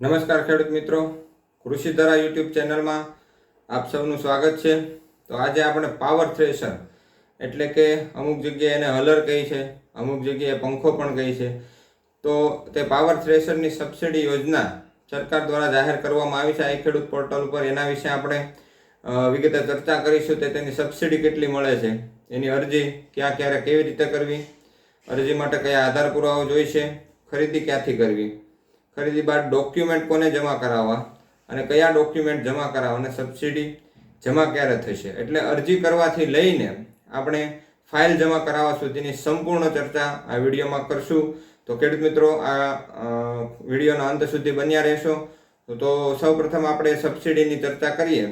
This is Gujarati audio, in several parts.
નમસ્કાર ખેડૂત મિત્રો, કૃષિ ધારા યુટ્યુબ ચેનલમાં આપ સૌનું સ્વાગત છે। તો આજે આપણે પાવર થ્રેશર એટલે કે અમુક જગ્યાએ એને હલર કહે છે, અમુક જગ્યાએ પંખો પણ કહે છે। તો તે પાવર થ્રેશરની સબસિડી યોજના સરકાર દ્વારા જાહેર કરવામાં આવી છે આ ખેડૂત પોર્ટલ ઉપર। એના વિશે આપણે વિગતે ચર્ચા કરીશું। તે તેની સબસિડી કેટલી મળે છે, એની અરજી ક્યાં ક્યારે કેવી રીતે કરવી, અરજી માટે કયા આધાર પુરાવો જોઈશે, ખરીદી ક્યાંથી કરવી, ખરીદી બાદ ડોક્યુમેન્ટ કોને જમા કરાવવા અને કયા ડોક્યુમેન્ટ જમા કરાવવા અને સબસિડી જમા ક્યારે થશે, એટલે અરજી કરવાથી લઈને આપણે ફાઇલ જમા કરાવવા સુધીની સંપૂર્ણ ચર્ચા આ વિડીયોમાં કરશું। તો ખેડૂત મિત્રો, આ વિડીયોના અંત સુધી બન્યા રહેશો। તો સૌપ્રથમ આપણે સબસિડીની ચર્ચા કરીએ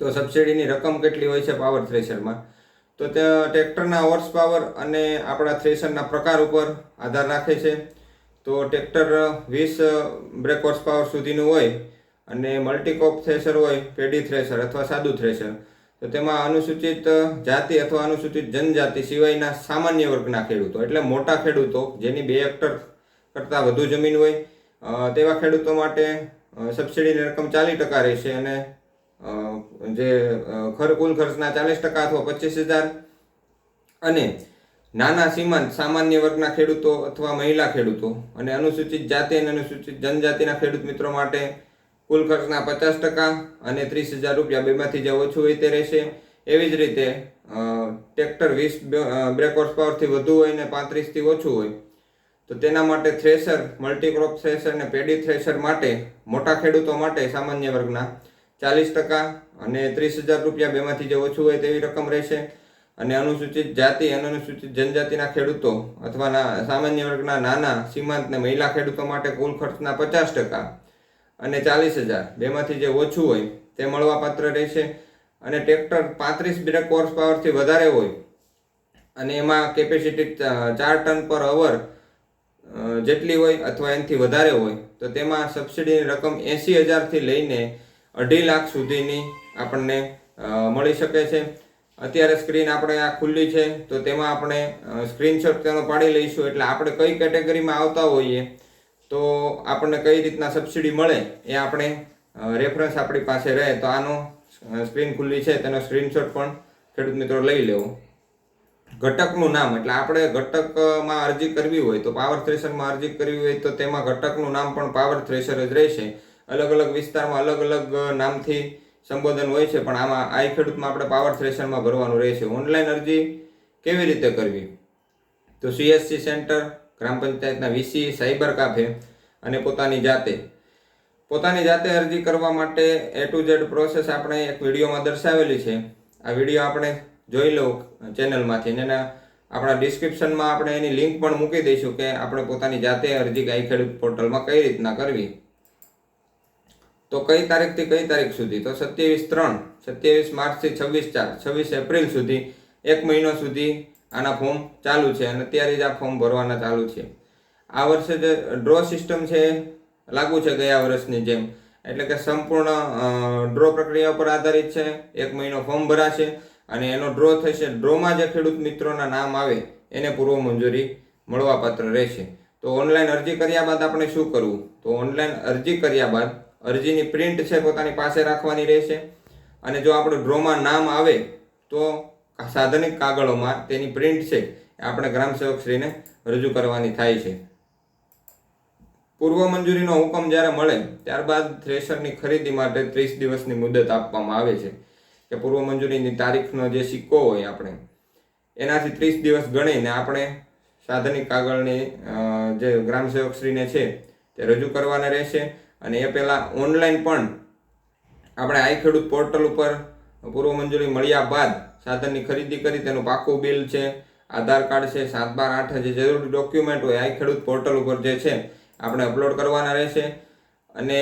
તો સબસિડીની રકમ કેટલી હોય છે પાવર થ્રેશરમાં। તો તે ટ્રેક્ટરના હોર્સ પાવર અને આપણા થ્રેશરના પ્રકાર ઉપર આધાર રાખે છે। તો ટ્રેક્ટર 20 બ્રેક હોર્સ પાવર સુધીનું હોય અને મલ્ટીકોપ થ્રેશર હોય, પેડી થ્રેશર અથવા સાદું થ્રેશર, તો તેમાં અનુસૂચિત જાતિ અથવા અનુસૂચિત જનજાતિ સિવાયના સામાન્ય વર્ગના ખેડૂતો એટલે મોટા ખેડૂતો જેની 2 હેક્ટર કરતાં વધુ જમીન હોય તેવા ખેડૂતો માટે સબસિડીની રકમ 40% રહેશે અને જે કુલ ખર્ચના 40% અથવા 25,000 અને નાના સીમાંત સામાન્ય વર્ગના ખેડૂતો અથવા મહિલા ખેડૂતો અને અનુસૂચિત જાતિ અને અનુસૂચિત જનજાતિના ખેડૂત મિત્રો માટે કુલ ખર્ચના 50% અને 30,000 રૂપિયા, બેમાંથી જે ઓછું હોય તે રહેશે। એવી જ રીતે ટ્રેક્ટર 20 બ્રેક હોર્સ પાવરથી વધુ હોય ને 35થી ઓછું હોય તો તેના માટે થ્રેશર, મલ્ટીક્રોપ થ્રેશર અને પેડી થ્રેશર માટે મોટા ખેડૂતો માટે સામાન્ય વર્ગના 40% અને 30,000 રૂપિયા, બેમાંથી જે ઓછું હોય તેવી રકમ રહેશે। અને અનુસૂચિત જાતિ અને અનુસૂચિત જનજાતિના ખેડૂતો અથવા સામાન્ય વર્ગના નાના સીમાંત ને મહિલા ખેડૂતો માટે કુલ ખર્ચના 50% અને 40,000, બેમાંથી જે ઓછું હોય તે મળવાપાત્ર રહેશે। અને ટ્રેક્ટર 35 બ્રેક હોર્સ પાવરથી વધારે હોય અને એમાં કેપેસિટી 4 ટન પર અવર જેટલી હોય અથવા એનાથી વધારે હોય તો તેમાં સબસિડીની રકમ 80,000થી લઈને 2.5 લાખ સુધીની આપણને મળી શકે છે। અત્યારે સ્ક્રીન આપણે આ ખુલ્લી છે તો તેમાં આપણે સ્ક્રીનશોટ તેનો પાડી લઈશું, એટલે આપણે કઈ કેટેગરીમાં આવતા હોઈએ તો આપણને કઈ રીતના સબસિડી મળે એ આપણે રેફરન્સ આપણી પાસે રહે। તો આનો સ્ક્રીન ખુલ્લી છે તેનો સ્ક્રીનશોટ પણ ખેડૂત મિત્રો લઈ લેવો। ઘટકનું નામ એટલે આપણે ઘટકમાં અરજી કરવી હોય તો પાવર થ્રેશરમાં અરજી કરવી હોય તો તેમાં ઘટકનું નામ પણ પાવર થ્રેશર જ રહેશે। અલગ અલગ વિસ્તારમાં અલગ અલગ નામથી સંબોધન હોય છે, પણ આમાં આ ખેડૂતમાં આપણે પાવર થ્રેશરમાં ભરવાનું રહેશે। ઓનલાઈન અરજી કેવી રીતે કરવી તો CSC સેન્ટર, ગ્રામ પંચાયતના VC, સાયબર કાફે અને પોતાની જાતે અરજી કરવા માટે A to Z પ્રોસેસ આપણે એક વિડીયોમાં દર્શાવેલી છે। આ વિડીયો આપણે જોઈ લો ચેનલમાંથી, અને આપણા ડિસ્ક્રિપ્શનમાં આપણે એની લિંક પણ મૂકી દઈશું કે આપણે પોતાની જાતે અરજી આ ખેડૂત પોર્ટલમાં કઈ રીતના કરવી। તો કઈ તારીખથી કઈ તારીખ સુધી તો 27/3, 27 માર્ચથી 26/4, 26 એપ્રિલ સુધી 1 મહિનો સુધી આના ફોર્મ ચાલુ છે અને અત્યારે જ આ ફોર્મ ભરવાના ચાલુ છે। આ વર્ષે જે ડ્રો સિસ્ટમ છે લાગુ છે ગયા વર્ષની જેમ, એટલે કે સંપૂર્ણ ડ્રો પ્રક્રિયા ઉપર આધારિત છે। 1 મહિનો ફોર્મ ભરાશે અને એનો ડ્રો થશે। ડ્રોમાં જે ખેડૂત મિત્રોના નામ આવે એને પૂર્વ મંજૂરી મળવાપાત્ર રહેશે। તો ઓનલાઈન અરજી કર્યા બાદ આપણે શું કરવું તો ઓનલાઈન અરજી કર્યા બાદ અરજીની પ્રિન્ટ છે પોતાની પાસે રાખવાની રહેશે અને જો આપણે ડ્રોમાં નામ આવે તો સાધનિક કાગળોમાં તેની પ્રિન્ટ છે આપણે ગ્રામ સેવકશ્રીને રજૂ કરવાની થાય છે। પૂર્વ મંજૂરીનો હુકમ જ્યારે મળે ત્યારબાદ થ્રેશરની ખરીદી માટે 30 દિવસની મુદત આપવામાં આવે છે કે પૂર્વ મંજૂરીની તારીખનો જે સિક્કો હોય આપણે એનાથી 30 દિવસ ગણીને આપણે સાધનિક કાગળની જે ગ્રામ સેવકશ્રીને છે તે રજૂ કરવાના રહેશે। અને એ પહેલાં ઓનલાઈન પણ આપણે આ ખેડૂત પોર્ટલ ઉપર પૂર્વ મંજૂરી મળ્યા બાદ સાધનની ખરીદી કરી તેનું પાકું બિલ છે, આધાર કાર્ડ છે, 7/12/8 જે જરૂરી ડોક્યુમેન્ટ હોય આ ખેડૂત પોર્ટલ ઉપર જે છે આપણે અપલોડ કરવાના રહેશે। અને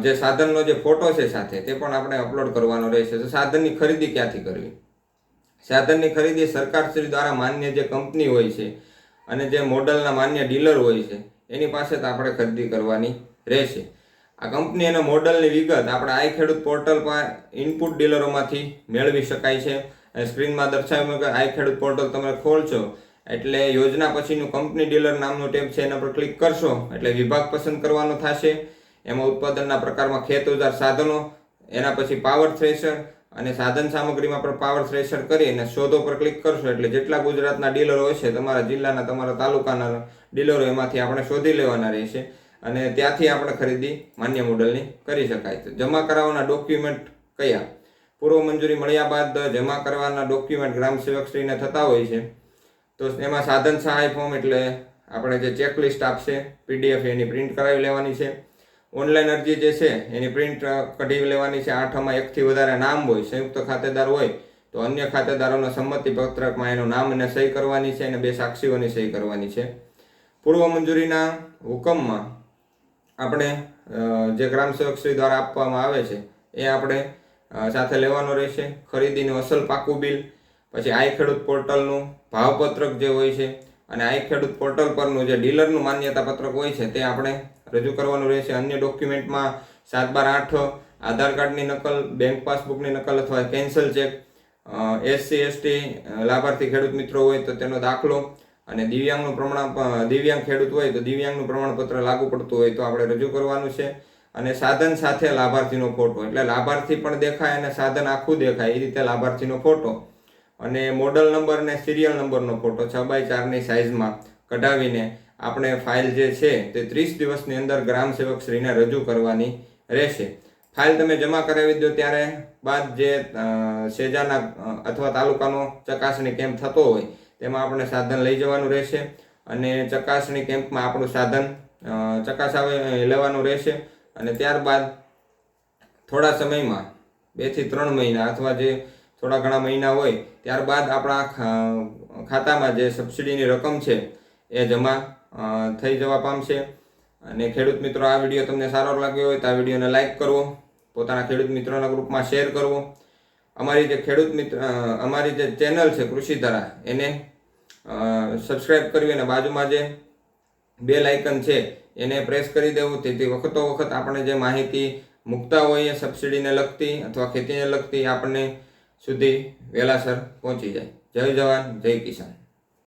જે સાધનનો જે ફોટો છે સાથે તે પણ આપણે અપલોડ કરવાનો રહેશે। તો સાધનની ખરીદી ક્યાંથી કરવી? સાધનની ખરીદી સરકારશ્રી દ્વારા માન્ય જે કંપની હોય છે અને જે મોડલના માન્ય ડીલર હોય છે એની પાસે તો આપણે ખરીદી કરવાની રહેશે। આ કંપની અને મોડલની વિગત આપણે આ ખેડૂત પોર્ટલ પર ઇનપુટ ડીલરોમાંથી મેળવી શકાય છે। સ્ક્રીનમાં દર્શાવ્યું કે આ ખેડૂત પોર્ટલ તમે ખોલશો એટલે યોજના પછીનું કંપની ડીલર નામનું ટેબ છે એના પર ક્લિક કરશો એટલે વિભાગ પસંદ કરવાનો થશે. એમાં ઉત્પાદનના પ્રકારમાં ખેત ઓજાર સાધનો, એના પછી પાવર થ્રેશર અને સાધન સામગ્રીમાં પણ પાવર થ્રેશર કરી અને શોધો પર ક્લિક કરશો એટલે જેટલા ગુજરાતના ડીલરો હોય છે, તમારા જિલ્લાના, તમારા તાલુકાના ડીલરો, એમાંથી આપણે શોધી લેવાના રહેશે અને ત્યાંથી આપણે ખરીદી માન્ય મોડલની કરી શકાય છે. જમા કરાવવાના ડોક્યુમેન્ટ કયા? પૂર્વ મંજૂરી મળ્યા બાદ જમા કરવાના ડોક્યુમેન્ટ ગ્રામ સેવકશ્રીને થતા હોય છે. તો એમાં સાધન સહાય ફોર્મ એટલે આપણે જે ચેકલિસ્ટ આપશે PDF એની પ્રિન્ટ કરાવી લેવાની છે. ઓનલાઈન અરજી જે છે એની પ્રિન્ટ કઢી લેવાની છે. 8માં 1થી વધારે નામ હોય, સંયુક્ત ખાતેદાર હોય તો અન્ય ખાતેદારોના સંમતિ પત્રકમાં એનું નામ અને સહી કરવાની છે અને 2 સાક્ષીઓની સહી કરવાની છે. પૂર્વ મંજૂરીના હુકમમાં આપણે જે ગ્રામ સેવકશ્રી દ્વારા આપવામાં આવે છે એ આપણે સાથે લેવાનો રહેશે. ખરીદીનું અસલ પાકું બિલ, પછી આઈ ખેડૂત પોર્ટલનું ભાવપત્રક જે હોય છે અને આઈ ખેડૂત પોર્ટલ પરનું જે ડીલરનું માન્યતા પત્રક હોય છે તે આપણે રજૂ કરવાનું રહેશે. અન્ય ડોક્યુમેન્ટમાં 7/12 આધાર કાર્ડની નકલ, બેંક પાસબુકની નકલ અથવા કેન્સલ ચેક, SC ST લાભાર્થી ખેડૂત મિત્રો હોય તો તેનો દાખલો અને દિવ્યાંગ ખેડૂત હોય તો દિવ્યાંગનું પ્રમાણપત્ર લાગુ પડતું હોય તો આપણે રજૂ કરવાનું છે. અને સાધન સાથે લાભાર્થીનો ફોટો એટલે લાભાર્થી પણ દેખાય અને સાધન આખું દેખાય એ રીતે લાભાર્થીનો ફોટો અને મોડલ નંબર અને સિરિયલ નંબરનો ફોટો 6x4ની સાઇઝમાં કઢાવીને આપણે ફાઇલ જે છે તે 30 દિવસની અંદર ગ્રામ સેવકશ્રીને રજૂ કરવાની રહેશે. ફાઇલ તમે જમા કરાવી દો ત્યારે બાદ જે સેજાના અથવા તાલુકાનો ચકાસણી કેમ્પ થતો હોય તેમાં આપણે સાધન લઈ જવાનું રહેશે અને ચકાસણી કેમ્પમાં આપણું સાધન ચકાસાવી લેવાનું રહેશે. અને ત્યારબાદ થોડા સમયમાં 2 થી 3 મહિના અથવા જે થોડા ઘણા મહિના હોય ત્યારબાદ આપણા ખાતામાં જે સબસિડીની રકમ છે એ જમા થઈ જવા પામશે. અને ખેડૂત મિત્રો, આ વિડીયો તમને સારો લાગ્યો હોય તો આ વિડીયોને લાઇક કરવો, પોતાના ખેડૂત મિત્રોના ગ્રુપમાં શેર કરવો. અમારી જે ચેનલ છે કૃષિધારા એને સબસ્ક્રાઈબ કરવી અને બાજુમાં જે બેલ આઇકન છે એને પ્રેસ કરી દેવું, તેથી વખતો વખત આપણે જે માહિતી મૂકતા હોઈએ સબસિડીને લગતી અથવા ખેતીને લગતી આપણને સુધી વહેલાસર પહોંચી જાય. જય જવાન, જય કિસાન.